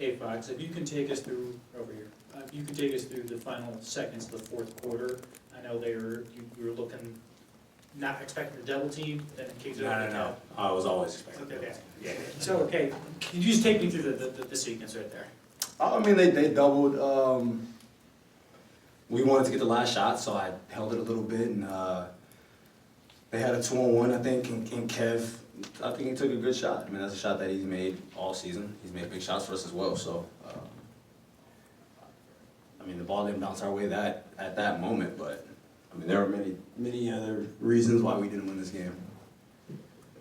Hey Fox, if you can take us through, over here, if you can take us through the final seconds of the fourth quarter. I know you were looking, not expecting the double team, then the Kings are going to No. I was always expecting Okay, that. yeah. So, okay, can you just take me through the sequence right there? I mean, they doubled. We wanted to get the last shot, so I held it a little bit, and they had a 2-on-1, I think, and Kev, I think he took a good shot. I mean, that's a shot that he's made all season. He's made big shots for us as well, so. I mean, the ball didn't bounce our way at that moment, but I mean, there were many other reasons why we didn't win this game.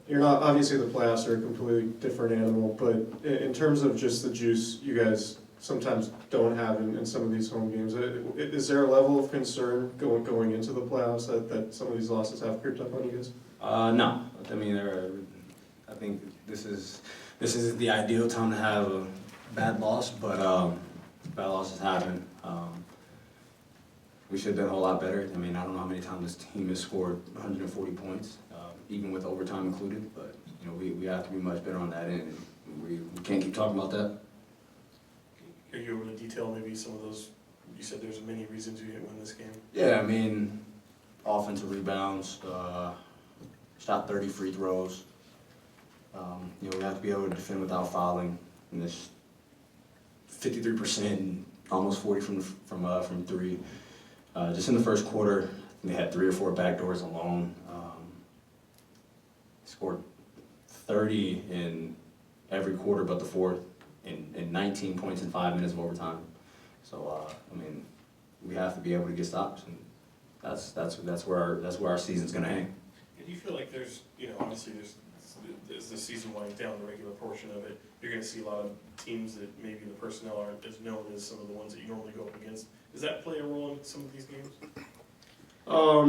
You're not, obviously the playoffs are a completely different animal, but in terms of just the juice you guys sometimes don't have in some of these home games, is there a level of concern going into the playoffs that some of these losses have creeped up on you guys? No, I mean, I think this is the ideal time to have a bad loss, but bad losses happen. We should have done a whole lot better. I mean, I don't know how many times this team has scored 140 points, even with overtime included, but you know, we have to be much better on that end, and we can't keep talking about that. Are you able to detail maybe some of those? You said there's many reasons you didn't win this game. Yeah, I mean, offensive rebounds, shot 30 free throws. You know, we have to be able to defend without fouling. And this 53% and almost 40 from three. Just in the first quarter, they had 3 or 4 backdoors alone. Scored 30 in every quarter but the fourth, and 19 points in 5 minutes of overtime. So I mean, we have to be able to get stops, and that's where our season's gonna hang. And do you feel like there's, you know, obviously as the season winds down, the regular portion of it, you're going to see a lot of teams that maybe the personnel aren't as known as some of the ones that you normally go up against. Does that play a role in some of these games? I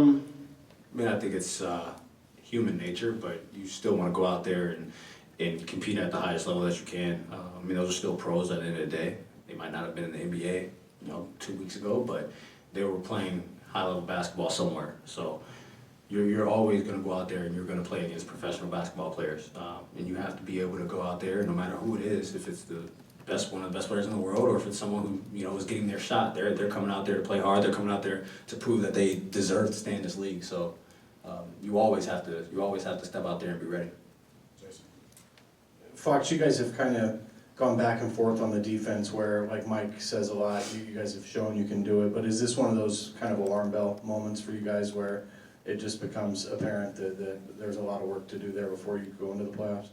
mean, I think it's human nature, but you still want to go out there and compete at the highest level that you can. I mean, those are still pros at the end of the day. They might not have been in the NBA, you know, 2 weeks ago, but they were playing high-level basketball somewhere. So you're always going to go out there and you're going to play against professional basketball players, and you have to be able to go out there, no matter who it is, if it's one of the best players in the world, or if it's someone who, you know, is getting their shot. They're coming out there to play hard. They're coming out there to prove that they deserve to stay in this league. So you always have to step out there and be ready. Fox, you guys have kind of gone back and forth on the defense where, like Mike says a lot, you guys have shown you can do it, but is this one of those kind of alarm bell moments for you guys where it just becomes apparent that there's a lot of work to do there before you go into the playoffs?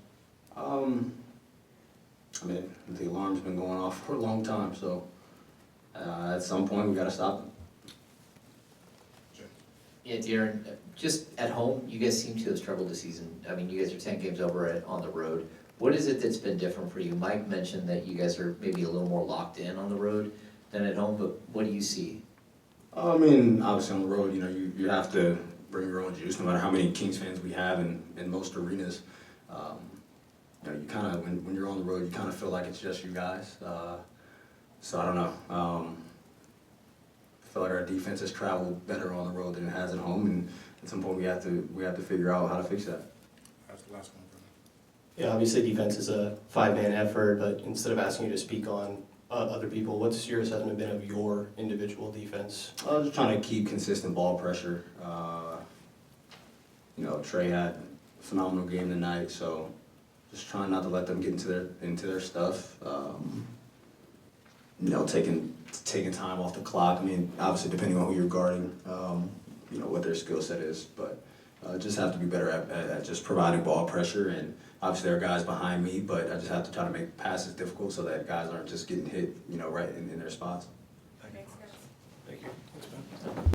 I mean, the alarm's been going off for a long time, so at some point we got to stop it. Yeah, Darren, just at home, you guys seem to have struggled this season. I mean, you guys are 10 games over on the road. What is it that's been different for you? Mike mentioned that you guys are maybe a little more locked in on the road than at home, but what do you see? I mean, obviously on the road, you know, you have to bring your own juice, no matter how many Kings fans we have in most arenas. You know, you kind of, when you're on the road, you kind of feel like it's just you guys. So I don't know. I feel like our defense has traveled better on the road than it has at home, and at some point we have to figure out how to fix that. That's the last one. Yeah, obviously defense is a 5-man effort, but instead of asking you to speak on other people, what's your assessment been of your individual defense? Just trying to keep consistent ball pressure. You know, Trey had a phenomenal game tonight, so just trying not to let them get into their stuff. You know, taking time off the clock. I mean, obviously depending on who you're guarding, you know, what their skill set is, but just have to be better at just providing ball pressure. And obviously there are guys behind me, but I just have to try to make passes difficult so that guys aren't just getting hit, you know, right in their spots. Thank you.